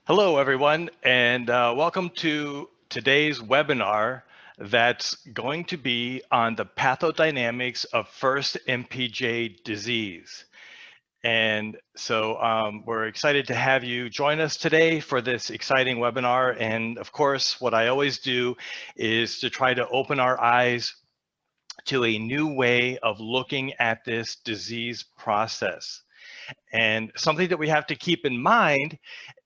Hello, everyone, and welcome to today's webinar that's going to be on the pathodynamics of first MPJ disease. And so we're excited to have you join us today for this exciting webinar. And of course, what I always do is to try to open our eyes to a new way of looking at this disease process. And something that we have to keep in mind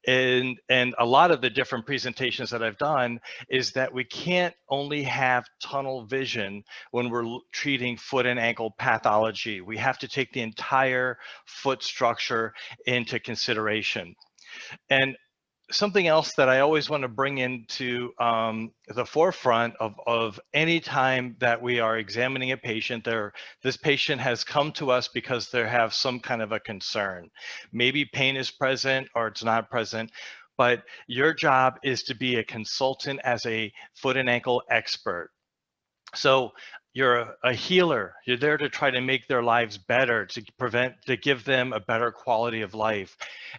and a lot of the different presentations that I've done is that we can't only have tunnel vision when we're treating foot and ankle pathology. We have to take the entire foot structure into consideration. And something else that I always want to bring into the forefront of any time that we are examining a patient, this patient has come to us because they have some kind of a concern. Maybe pain is present or it's not present, but your job is to be a consultant as a foot and ankle expert. So you're a healer. You're there to try to make their lives better, to give them a better quality of life.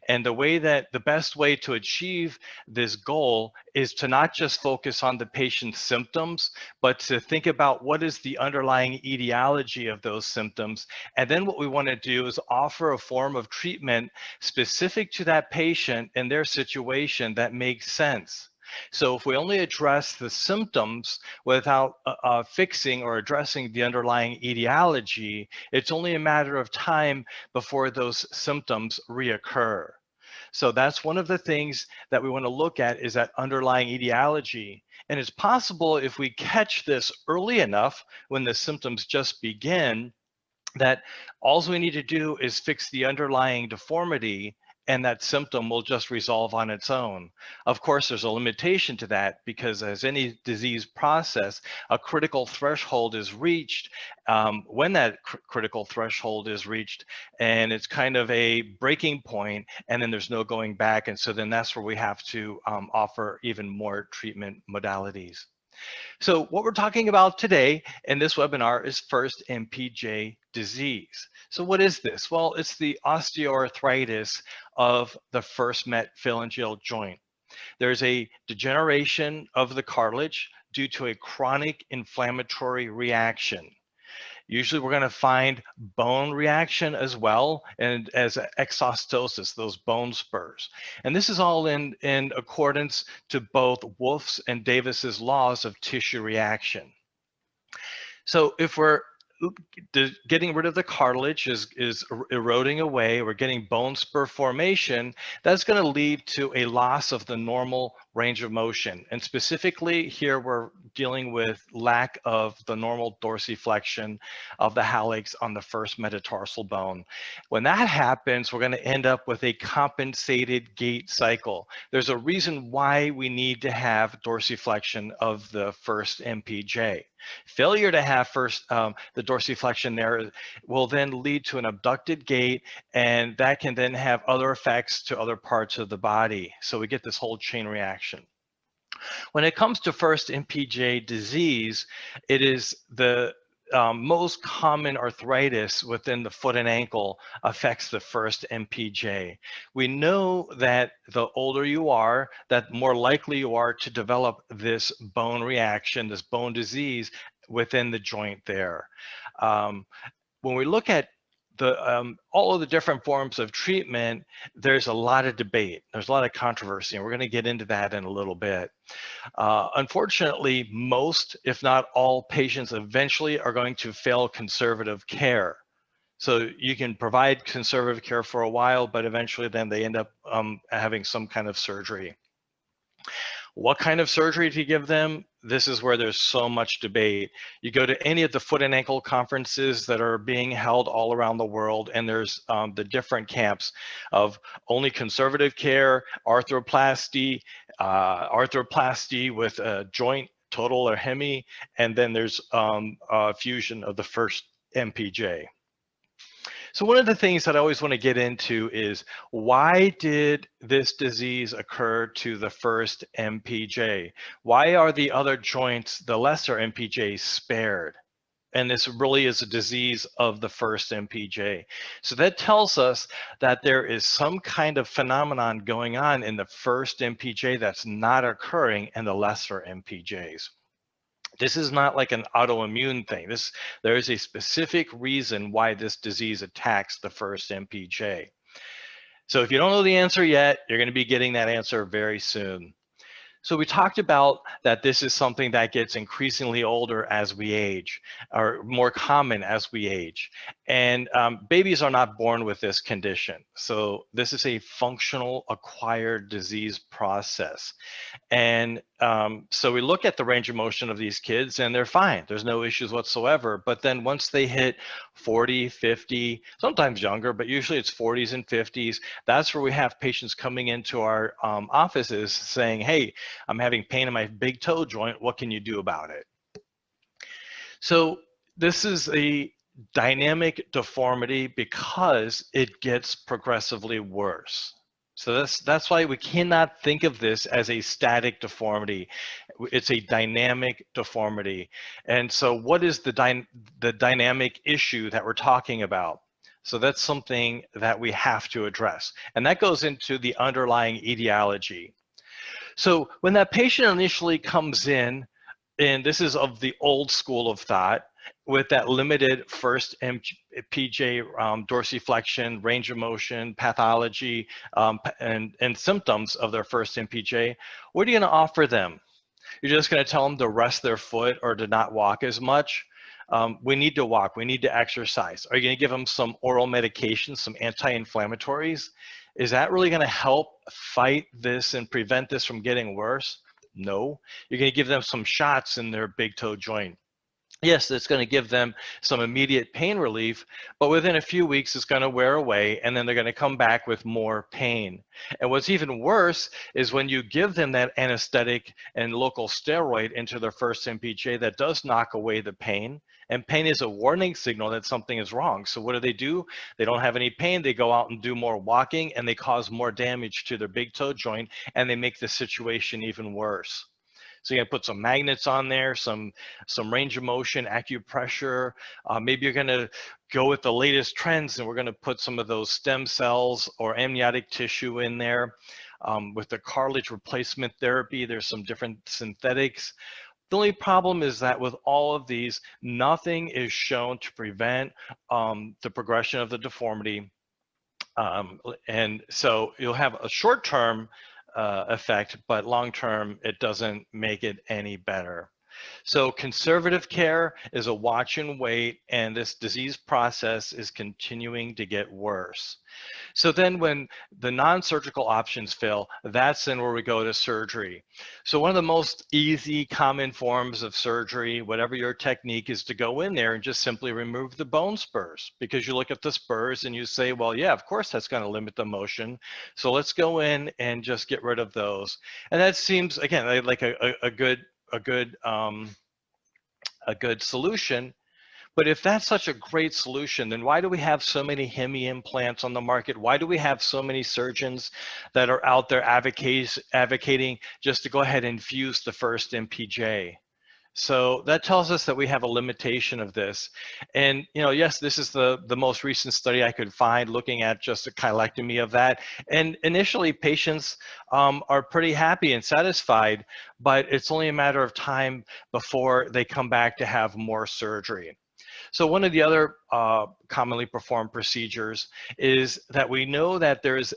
And the best way to achieve this goal is to not just focus on the patient's symptoms, but to think about what is the underlying etiology of those symptoms. And then what we want to do is offer a form of treatment specific to that patient and their situation that makes sense. So if we only address the symptoms without fixing or addressing the underlying etiology, it's only a matter of time before those symptoms reoccur. So that's one of the things that we want to look at is that underlying etiology. And it's possible if we catch this early enough when the symptoms just begin, that all we need to do is fix the underlying deformity and that symptom will just resolve on its own. Of course, there's a limitation to that because as any disease process, a critical threshold is reached. When that critical threshold is reached, and it's kind of a breaking point, and then there's no going back. And so then that's where we have to offer even more treatment modalities. So what we're talking about today in this webinar is first MPJ disease. So what is this? Well, it's the osteoarthritis of the first metaphalangeal joint. There's a degeneration of the cartilage due to a chronic inflammatory reaction. Usually we're going to find bone reaction as well, and as exostosis, those bone spurs. And this is all in accordance to both Wolff's and Davis's laws of tissue reaction. So if we're getting rid of the cartilage is eroding away, we're getting bone spur formation, that's going to lead to a loss of the normal range of motion. And specifically here, we're dealing with lack of the normal dorsiflexion of the hallux on the first metatarsal bone. When that happens, we're going to end up with a compensated gait cycle. There's a reason why we need to have dorsiflexion of the first MPJ. Failure to have the dorsiflexion there will then lead to an abducted gait, and that can then have other effects to other parts of the body. So we get this whole chain reaction. When it comes to first MPJ disease, it is the most common arthritis within the foot and ankle affects the first MPJ. We know that the older you are, that more likely you are to develop this bone reaction, this bone disease within the joint there. When we look at all of the different forms of treatment, there's a lot of debate. There's a lot of controversy, and we're going to get into that in a little bit. Unfortunately, most, if not all, patients eventually are going to fail conservative care. So you can provide conservative care for a while, but eventually then they end up having some kind of surgery. What kind of surgery to give them? This is where there's so much debate. You go to any of the foot and ankle conferences that are being held all around the world, and there's the different camps of only conservative care, arthroplasty, arthroplasty with a joint, total or hemi, and then there's fusion of the first MPJ. So one of the things that I always want to get into is why did this disease occur to the first MPJ? Why are the other joints, the lesser MPJs, spared? And this really is a disease of the first MPJ. So that tells us that there is some kind of phenomenon going on in the first MPJ that's not occurring in the lesser MPJs. This is not like an autoimmune thing. There is a specific reason why this disease attacks the first MPJ. So if you don't know the answer yet, you're going to be getting that answer very soon. So we talked about that this is something that gets increasingly older as we age, or more common as we age. And babies are not born with this condition. So this is a functional acquired disease process. And so we look at the range of motion of these kids and they're fine. There's no issues whatsoever. But then once they hit 40, 50, sometimes younger, but usually it's 40s and 50s, that's where we have patients coming into our offices saying, hey, I'm having pain in my big toe joint. What can you do about it? So this is a dynamic deformity because it gets progressively worse. So that's why we cannot think of this as a static deformity. It's a dynamic deformity. And so what is the dynamic issue that we're talking about? So that's something that we have to address. And that goes into the underlying etiology. So when that patient initially comes in, and this is of the old school of thought, with that limited first MPJ dorsiflexion, range of motion, pathology, and symptoms of their first MPJ, what are you going to offer them? You're just going to tell them to rest their foot or to not walk as much? We need to walk, we need to exercise. Are you going to give them some oral medications, some anti-inflammatories? Is that really going to help fight this and prevent this from getting worse? No. You're going to give them some shots in their big toe joint. Yes, it's going to give them some immediate pain relief, but within a few weeks, it's going to wear away, and then they're going to come back with more pain. And what's even worse is when you give them that anesthetic and local steroid into their first MPJ, that does knock away the pain. And pain is a warning signal that something is wrong. So what do? They don't have any pain. They go out and do more walking, and they cause more damage to their big toe joint, and they make the situation even worse. So you're gonna put some magnets on there, some range of motion, acupressure. Maybe you're gonna go with the latest trends and we're gonna put some of those stem cells or amniotic tissue in there. With the cartilage replacement therapy, there's some different synthetics. The only problem is that with all of these, nothing is shown to prevent the progression of the deformity. And so you'll have a short-term effect, but long-term, it doesn't make it any better. So conservative care is a watch and wait, and this disease process is continuing to get worse. So then when the non-surgical options fail, that's then where we go to surgery. So one of the most easy, common forms of surgery, whatever your technique, is to go in there and just simply remove the bone spurs, because you look at the spurs and you say, well, yeah, of course that's going to limit the motion. So let's go in and just get rid of those. And that seems, again, like a good solution. But if that's such a great solution, then why do we have so many hemi implants on the market? Why do we have so many surgeons that are out there advocating just to go ahead and fuse the first MPJ? So that tells us that we have a limitation of this. And, yes, this is the most recent study I could find looking at just a chilectomy of that. And initially, patients are pretty happy and satisfied, but it's only a matter of time before they come back to have more surgery. So one of the other commonly performed procedures is that we know that there's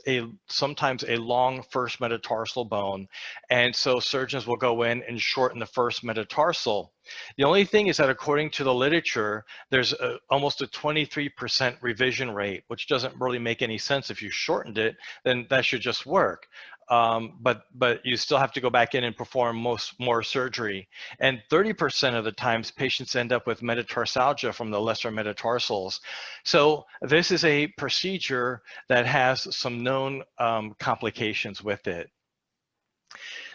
sometimes a long first metatarsal bone, and so surgeons will go in and shorten the first metatarsal. The only thing is that according to the literature, there's almost a 23% revision rate, which doesn't really make any sense. If you shortened it, then that should just work. But you still have to go back in and perform more surgery. And 30% of the times patients end up with metatarsalgia from the lesser metatarsals. So this is a procedure that has some known complications with it.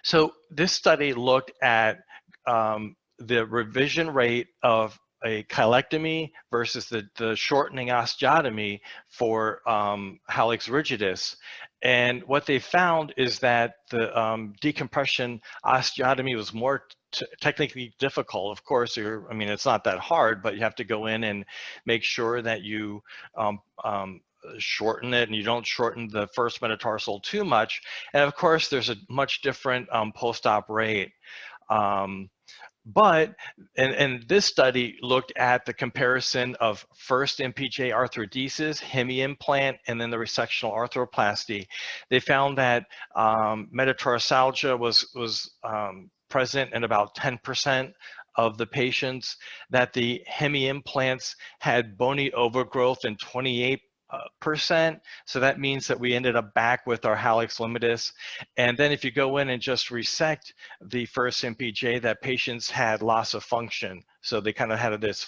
So this study looked at the revision rate of chylectomy versus the shortening osteotomy for hallux rigidus. And what they found is that the decompression osteotomy was more technically difficult. Of course, I mean, it's not that hard, but you have to go in and make sure that you shorten it and you don't shorten the first metatarsal too much. And of course, there's a much different post-op rate. But this study looked at the comparison of first MPJ arthrodesis, hemi implant, and then the resectional arthroplasty. They found that metatarsalgia was present in about 10% of the patients, that the hemi implants had bony overgrowth in 28%. So that means that we ended up back with our Hallux limitus. And then if you go in and just resect the first MPJ, that patients had loss of function. So they kind of had this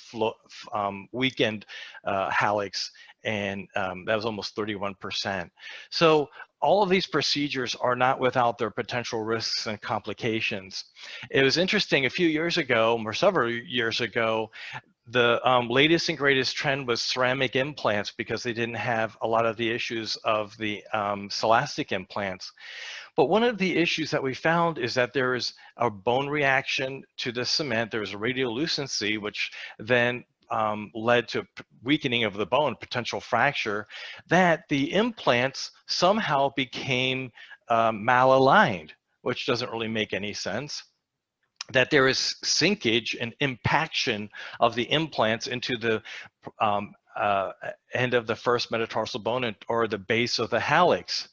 weakened Hallux, and that was almost 31%. So all of these procedures are not without their potential risks and complications. It was interesting, a few years ago, or several years ago, the latest and greatest trend was ceramic implants because they didn't have a lot of the issues of the celastic implants. But one of the issues that we found is that there is a bone reaction to the cement. There was a radiolucency, which then led to weakening of the bone, potential fracture, that the implants somehow became malaligned, which doesn't really make any sense. That there is sinkage and impaction of the implants into the end of the first metatarsal bone or the base of the hallux.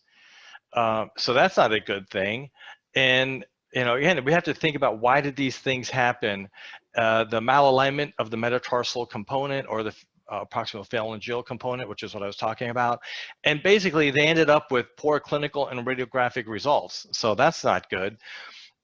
So that's not a good thing. And again, we have to think about, why did these things happen? The malalignment of the metatarsal component, or the proximal phalangeal component, which is what I was talking about. And basically, they ended up with poor clinical and radiographic results. So that's not good.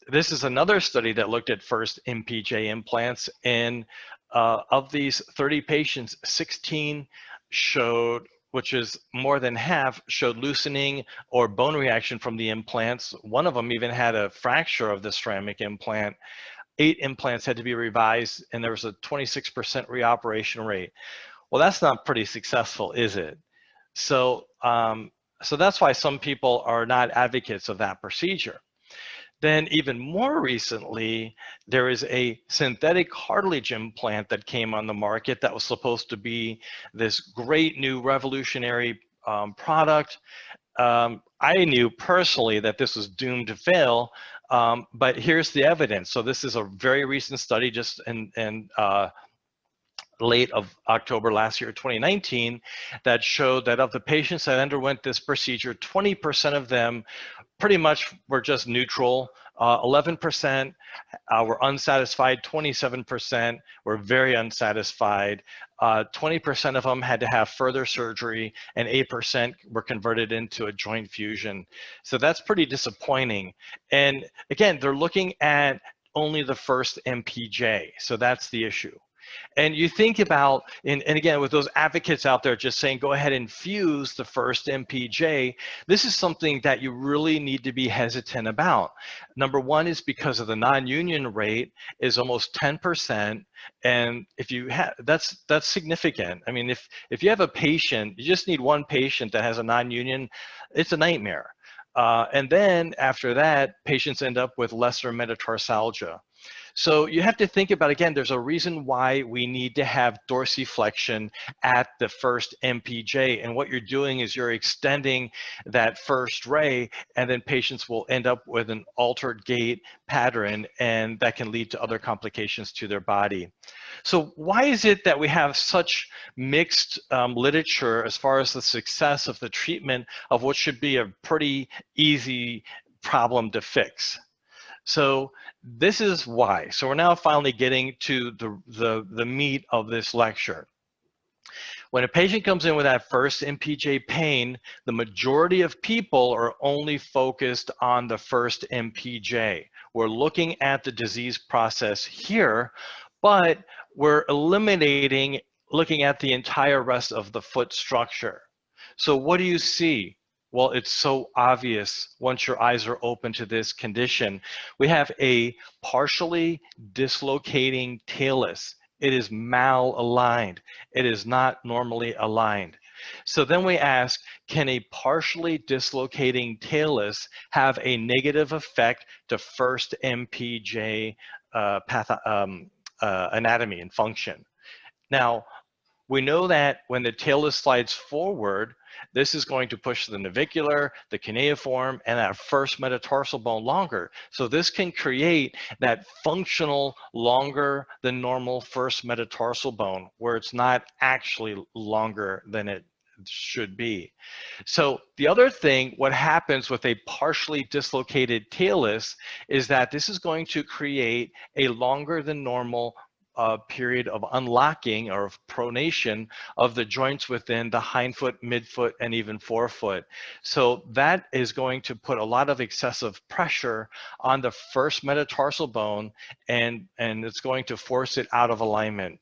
This is another study that looked at first MPJ implants, and of these 30 patients, 16 showed, which is more than half, showed loosening or bone reaction from the implants. One of them even had a fracture of the ceramic implant. 8 implants had to be revised, and there was a 26% reoperation rate. Well, that's not pretty successful, is it? So, so that's why some people are not advocates of that procedure. Then even more recently, there is a synthetic cartilage implant that came on the market that was supposed to be this great new revolutionary product. I knew personally that this was doomed to fail, but here's the evidence. So this is a very recent study, just in late of October last year, 2019, that showed that of the patients that underwent this procedure, 20% of them pretty much were just neutral. 11% were unsatisfied, 27% were very unsatisfied, 20% of them had to have further surgery, and 8% were converted into a joint fusion. So that's pretty disappointing. And again, they're looking at only the first MPJ, so that's the issue. And you think about, and again, with those advocates out there just saying, go ahead and fuse the first MPJ, this is something that you really need to be hesitant about. Number one is because of the non-union rate is almost 10%. And if you have, that's significant. I mean, if you have a patient, you just need one patient that has a non-union, it's a nightmare. And then after that, patients end up with lesser metatarsalgia. So you have to think about, again, there's a reason why we need to have dorsiflexion at the first MPJ. And what you're doing is you're extending that first ray, and then patients will end up with an altered gait pattern, and that can lead to other complications to their body. So why is it that we have such mixed literature as far as the success of the treatment of what should be a pretty easy problem to fix? So this is why. So we're now finally getting to the meat of this lecture. When a patient comes in with that first MPJ pain, the majority of people are only focused on the first MPJ. We're looking at the disease process here, but we're eliminating looking at the entire rest of the foot structure. So what do you see? Well, it's so obvious once your eyes are open to this condition. We have a partially dislocating talus It is malaligned. It is not normally aligned. So then we ask, can a partially dislocating talus have a negative effect to first MPJ anatomy and function? Now, we know that when the talus slides forward, this is going to push the navicular, the cuneiform, and that first metatarsal bone longer. So this can create that functional longer than normal first metatarsal bone where it's not actually longer than it should be. So the other thing, what happens with a partially dislocated talus is that this is going to create a longer than normal period of unlocking or of pronation of the joints within the hindfoot, midfoot, and even forefoot. So that is going to put a lot of excessive pressure on the first metatarsal bone, and it's going to force it out of alignment.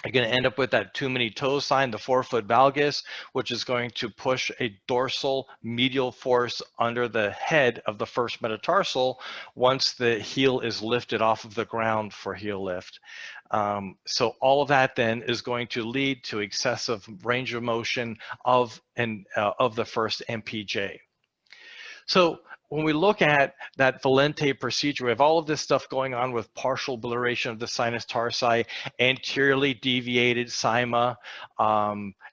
You're going to end up with that too many toes sign, the forefoot valgus, which is going to push a dorsal medial force under the head of the first metatarsal once the heel is lifted off of the ground for heel lift. So all of that then is going to lead to excessive range of motion of the first MPJ. So when we look at that Valente procedure, we have all of this stuff going on with partial obliteration of the sinus tarsi, anteriorly deviated cyma,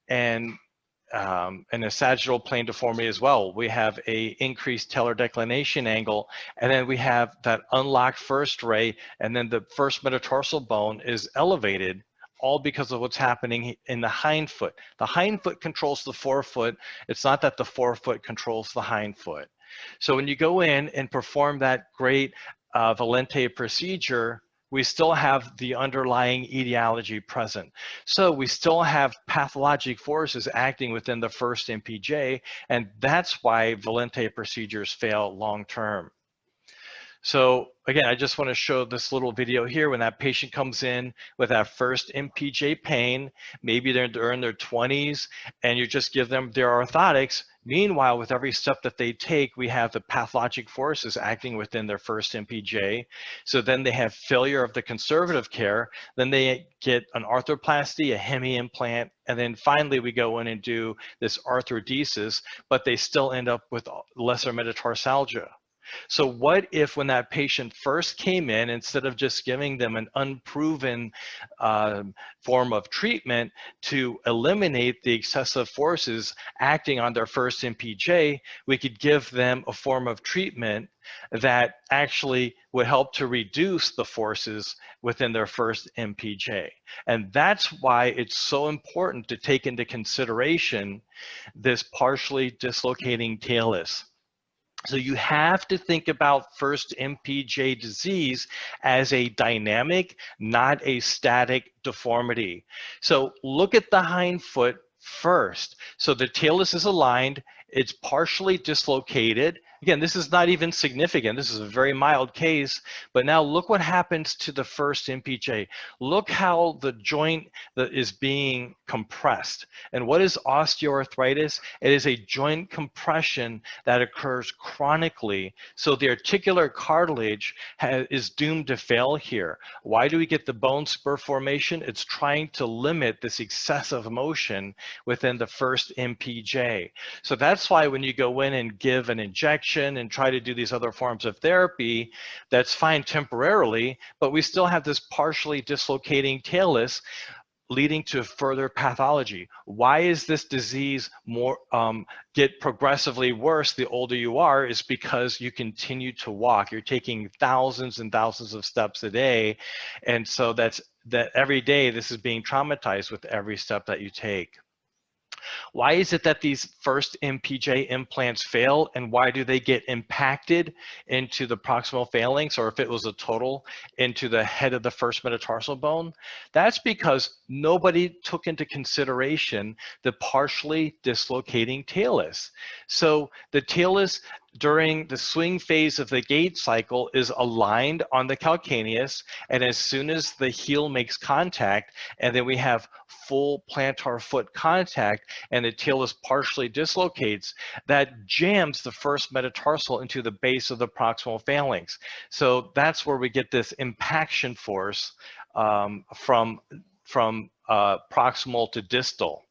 and a sagittal plane deformity as well. We have a increased talar declination angle, and then we have that unlocked first ray, and then the first metatarsal bone is elevated, all because of what's happening in the hindfoot. The hindfoot controls the forefoot. It's not that the forefoot controls the hindfoot. So when you go in and perform that great Valente procedure, we still have the underlying etiology present. So we still have pathologic forces acting within the first MPJ, and that's why Valente procedures fail long-term. So again, I just want to show this little video here when that patient comes in with that first MPJ pain, maybe they're in their 20s, and you just give them their orthotics. Meanwhile, with every step that they take, we have the pathologic forces acting within their first MPJ. So then they have failure of the conservative care. Then they get an arthroplasty, a hemi implant, and then finally we go in and do this arthrodesis, but they still end up with lesser metatarsalgia. So what if when that patient first came in, instead of just giving them an unproven form of treatment to eliminate the excessive forces acting on their first MPJ, we could give them a form of treatment that actually would help to reduce the forces within their first MPJ. And that's why it's so important to take into consideration this partially dislocating talus. So you have to think about first MPJ disease as a dynamic, not a static deformity. So look at the hindfoot first. So the talus is aligned, it's partially dislocated. Again, this is not even significant. This is a very mild case, but now look what happens to the first MPJ. Look how the joint that is being compressed. And what is osteoarthritis? It is a joint compression that occurs chronically. So the articular cartilage is doomed to fail here. Why do we get the bone spur formation? It's trying to limit this excessive motion within the first MPJ. So that's why when you go in and give an injection and try to do these other forms of therapy, that's fine temporarily, but we still have this partially dislocating talus leading to further pathology. Why is this disease more get progressively worse the older you are? Is because you continue to walk. You're taking thousands and thousands of steps a day, and so that every day this is being traumatized with every step that you take. Why is it that these first MPJ implants fail, and why do they get impacted into the proximal phalanx, or if it was a total, into the head of the first metatarsal bone? That's because nobody took into consideration the partially dislocating talus. So the talus during the swing phase of the gait cycle is aligned on the calcaneus, and as soon as the heel makes contact, and then we have full plantar foot contact and the talus partially dislocates, that jams the first metatarsal into the base of the proximal phalanx. So that's where we get this impaction force from proximal to distal.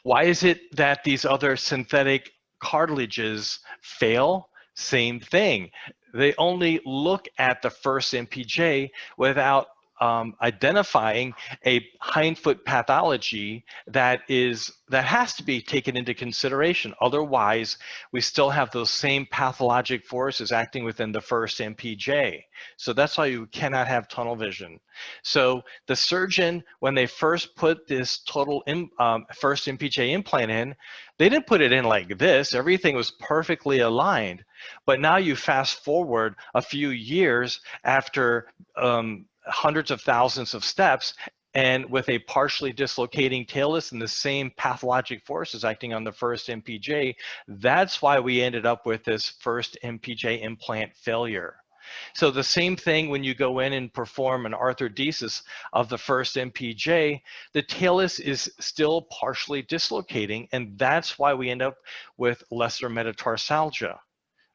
Why is it that these other synthetic cartilages fail? Same thing. They only look at the first MPJ without identifying a hindfoot pathology that has to be taken into consideration. Otherwise, we still have those same pathologic forces acting within the first MPJ. So that's why you cannot have tunnel vision. So the surgeon, when they first put this first MPJ implant in, they didn't put it in like this. Everything was perfectly aligned. But now you fast forward a few years after hundreds of thousands of steps, and with a partially dislocating talus and the same pathologic forces acting on the first MPJ, that's why we ended up with this first MPJ implant failure. So the same thing when you go in and perform an arthrodesis of the first MPJ, the talus is still partially dislocating, and that's why we end up with lesser metatarsalgia.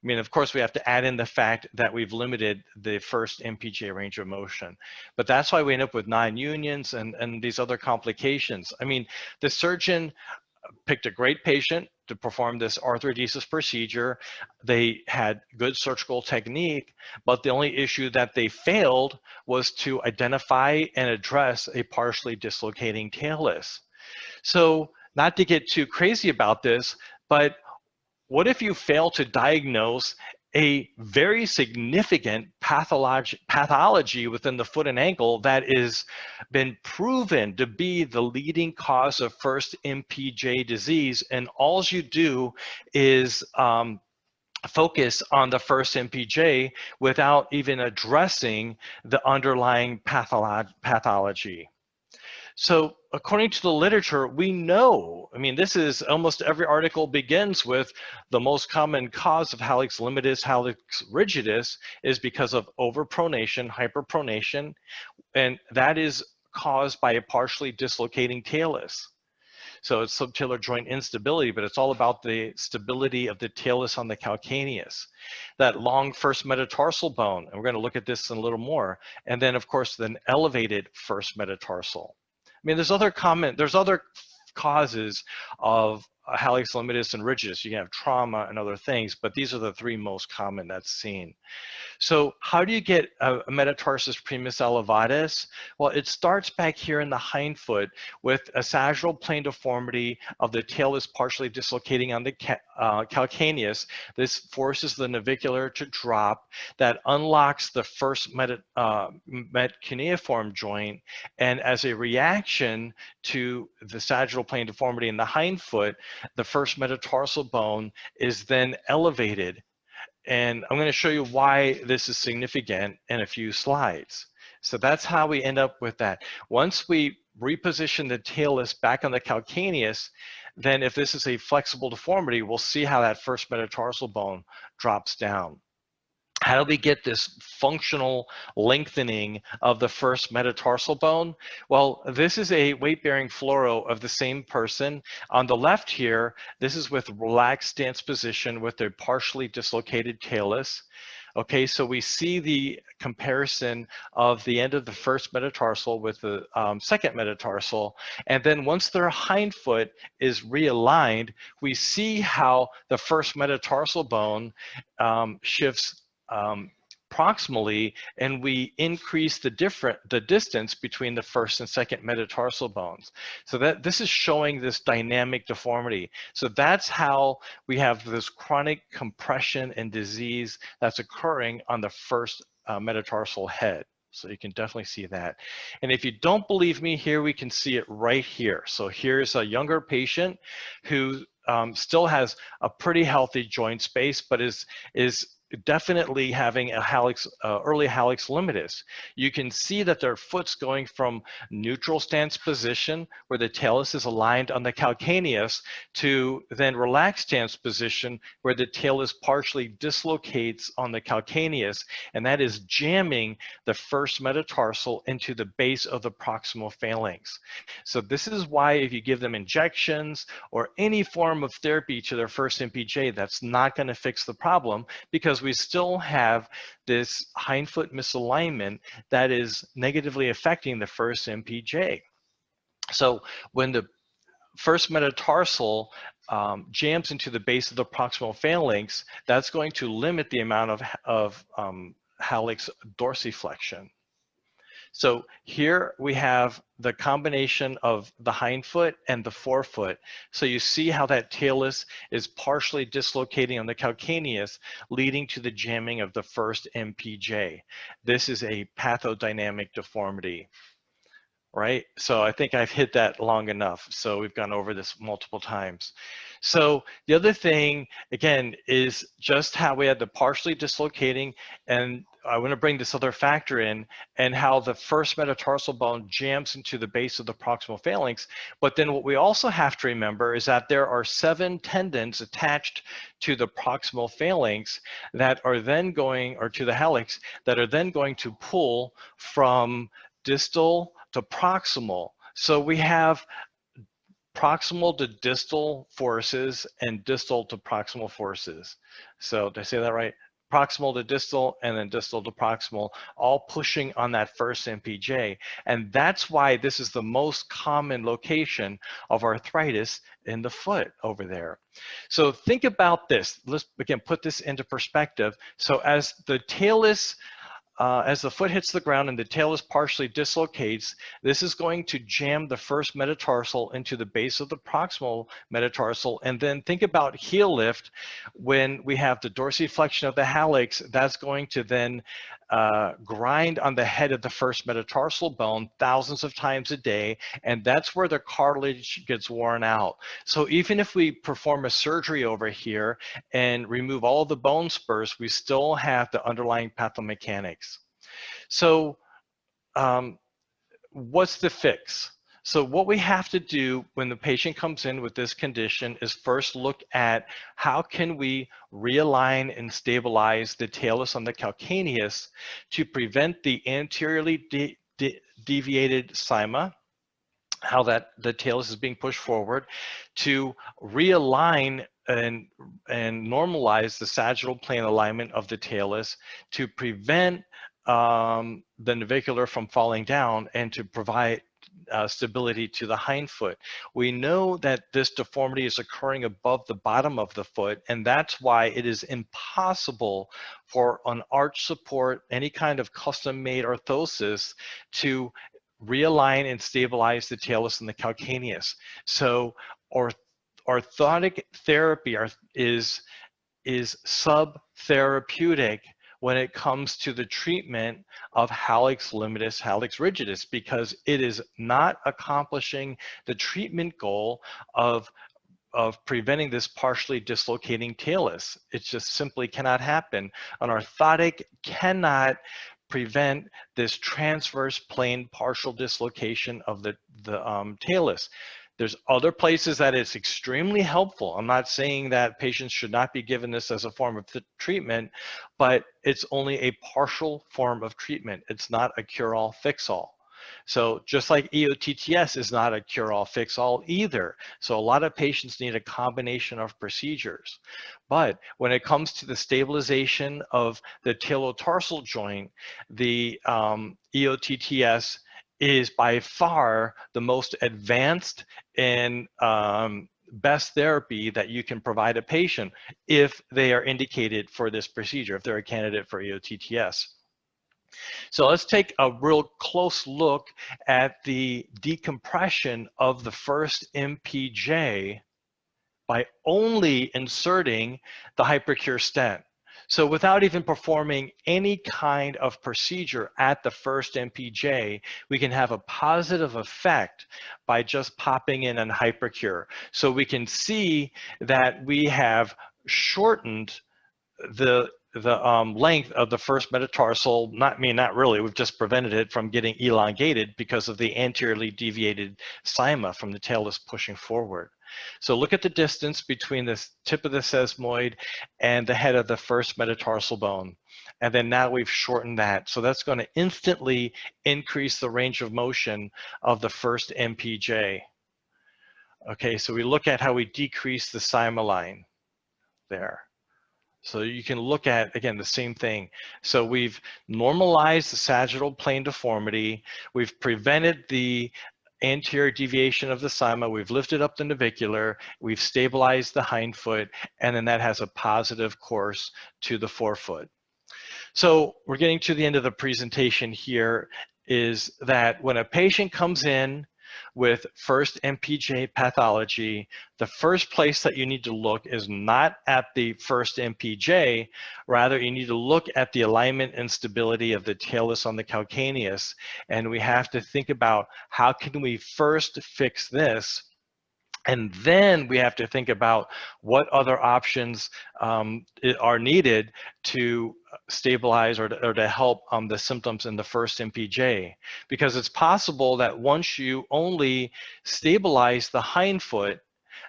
I mean, of course, we have to add in the fact that we've limited the first MPJ range of motion, but that's why we end up with non-unions and these other complications. I mean, the surgeon picked a great patient to perform this arthrodesis procedure. They had good surgical technique, but the only issue that they failed was to identify and address a partially dislocating talus. So not to get too crazy about this, but what if you fail to diagnose a very significant pathology within the foot and ankle that has been proven to be the leading cause of first MPJ disease, and all you do is focus on the first MPJ without even addressing the underlying pathology? So according to the literature, we know, I mean, this is almost every article begins with the most common cause of Hallux limitus, Hallux rigidus is because of overpronation, hyperpronation, and that is caused by a partially dislocating talus. So it's subtalar joint instability, but it's all about the stability of the talus on the calcaneus. That long first metatarsal bone, and we're going to look at this in a little more, and then of course, the elevated first metatarsal. I mean, there's other causes of Hallux limitus and rigidus. You can have trauma and other things, but these are the three most common that's seen. So how do you get a metatarsus primus elevatus? Well, it starts back here in the hindfoot with a sagittal plane deformity of the talus partially dislocating on the calcaneus. This forces the navicular to drop. That unlocks the first metcuneiform joint, and as a reaction to the sagittal plane deformity in the hindfoot, the first metatarsal bone is then elevated. And I'm going to show you why this is significant in a few slides. So that's how we end up with that. Once we reposition the talus back on the calcaneus, then if this is a flexible deformity, we'll see how that first metatarsal bone drops down. How do we get this functional lengthening of the first metatarsal bone? Well, this is a weight-bearing fluoro of the same person. On the left here, this is with relaxed stance position with a partially dislocated talus. Okay, so we see the comparison of the end of the first metatarsal with the second metatarsal, and then once their hindfoot is realigned, we see how the first metatarsal bone shifts proximally, and we increase the distance between the first and second metatarsal bones. So that this is showing this dynamic deformity. So that's how we have this chronic compression and disease that's occurring on the first metatarsal head. So you can definitely see that. And if you don't believe me, here we can see it right here. So here's a younger patient who still has a pretty healthy joint space, but is definitely having a hallux, early hallux limitus. You can see that their foot's going from neutral stance position, where the talus is aligned on the calcaneus, to then relaxed stance position, where the talus partially dislocates on the calcaneus, and that is jamming the first metatarsal into the base of the proximal phalanx. So this is why if you give them injections or any form of therapy to their first MPJ, that's not going to fix the problem, because we still have this hindfoot misalignment that is negatively affecting the first MPJ. So when the first metatarsal jams into the base of the proximal phalanx, that's going to limit the amount of hallux dorsiflexion. So here we have the combination of the hindfoot and the forefoot. So you see how that talus is partially dislocating on the calcaneus, leading to the jamming of the first MPJ. This is a pathodynamic deformity, right? So I think I've hit that long enough. So we've gone over this multiple times. So the other thing, again, is just how we had the partially dislocating, and I want to bring this other factor in, and how the first metatarsal bone jams into the base of the proximal phalanx. But then what we also have to remember is that there are 7 tendons attached to the proximal phalanx that are then going, or to the hallux, that are then going to pull from distal to proximal. So we have proximal to distal forces and distal to proximal forces. So did I say that right? Proximal to distal and then distal to proximal, all pushing on that first MPJ. And that's why this is the most common location of arthritis in the foot over there. So think about this. Let's again put this into perspective. So as the talus, as the foot hits the ground and the talus partially dislocates, this is going to jam the first metatarsal into the base of the proximal metatarsal. And then think about heel lift. When we have the dorsiflexion of the hallux, that's going to then grind on the head of the first metatarsal bone thousands of times a day, and that's where the cartilage gets worn out. So even if we perform a surgery over here and remove all of the bone spurs, we still have the underlying pathomechanics. So what's the fix? So what we have to do when the patient comes in with this condition is first look at how can we realign and stabilize the talus on the calcaneus to prevent the anteriorly deviated cyma, how that the talus is being pushed forward, to realign and normalize the sagittal plane alignment of the talus, to prevent the navicular from falling down, and to provide stability to the hindfoot. We know that this deformity is occurring above the bottom of the foot, and that's why it is impossible for an arch support, any kind of custom-made orthosis, to realign and stabilize the talus and the calcaneus. So orthotic therapy is subtherapeutic when it comes to the treatment of hallux limitus, hallux rigidus, because it is not accomplishing the treatment goal of preventing this partially dislocating talus. It just simply cannot happen. An orthotic cannot prevent this transverse plane partial dislocation of the talus. There's other places that it's extremely helpful. I'm not saying that patients should not be given this as a form of treatment, but it's only a partial form of treatment. It's not a cure-all, fix-all. So just like EOTTS is not a cure-all, fix-all either. So a lot of patients need a combination of procedures. But when it comes to the stabilization of the talotarsal joint, the EOTTS is by far the most advanced and best therapy that you can provide a patient if they are indicated for this procedure, if they're a candidate for EOTTS. So let's take a real close look at the decompression of the first MPJ by only inserting the HyProCure stent. So without even performing any kind of procedure at the first MPJ, we can have a positive effect by just popping in an HyProCure. So we can see that we have shortened the length of the first metatarsal, not really, we've just prevented it from getting elongated because of the anteriorly deviated cyma from the talus pushing forward. So look at the distance between the tip of the sesamoid and the head of the first metatarsal bone. And then now we've shortened that. So that's going to instantly increase the range of motion of the first MPJ. Okay, so we look at how we decrease the cyma line there. So you can look at, again, the same thing. So we've normalized the sagittal plane deformity. We've prevented the anterior deviation of the cyma. We've lifted up the navicular. We've stabilized the hindfoot. And then that has a positive course to the forefoot. So we're getting to the end of the presentation here, is that when a patient comes in with first MPJ pathology, the first place that you need to look is not at the first MPJ, rather you need to look at the alignment and stability of the talus on the calcaneus. And we have to think about how can we first fix this, and then we have to think about what other options are needed to stabilize or to help the symptoms in the first MPJ. Because it's possible that once you only stabilize the hindfoot,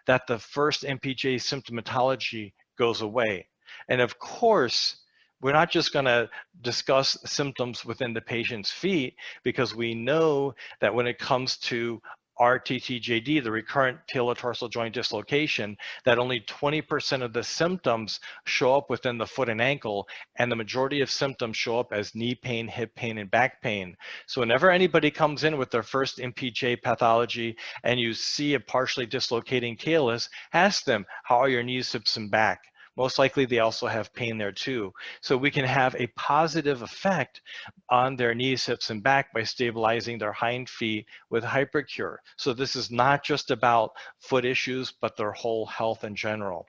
that the first MPJ symptomatology goes away. And of course, we're not just going to discuss symptoms within the patient's feet, because we know that when it comes to RTTJD, the recurrent talar joint dislocation, that only 20% of the symptoms show up within the foot and ankle, and the majority of symptoms show up as knee pain, hip pain, and back pain. So whenever anybody comes in with their first MPJ pathology and you see a partially dislocating talus, ask them, how are your knees, hips, and back? Most likely they also have pain there too. So we can have a positive effect on their knees, hips, and back by stabilizing their hind feet with HyProCure. So this is not just about foot issues, but their whole health in general.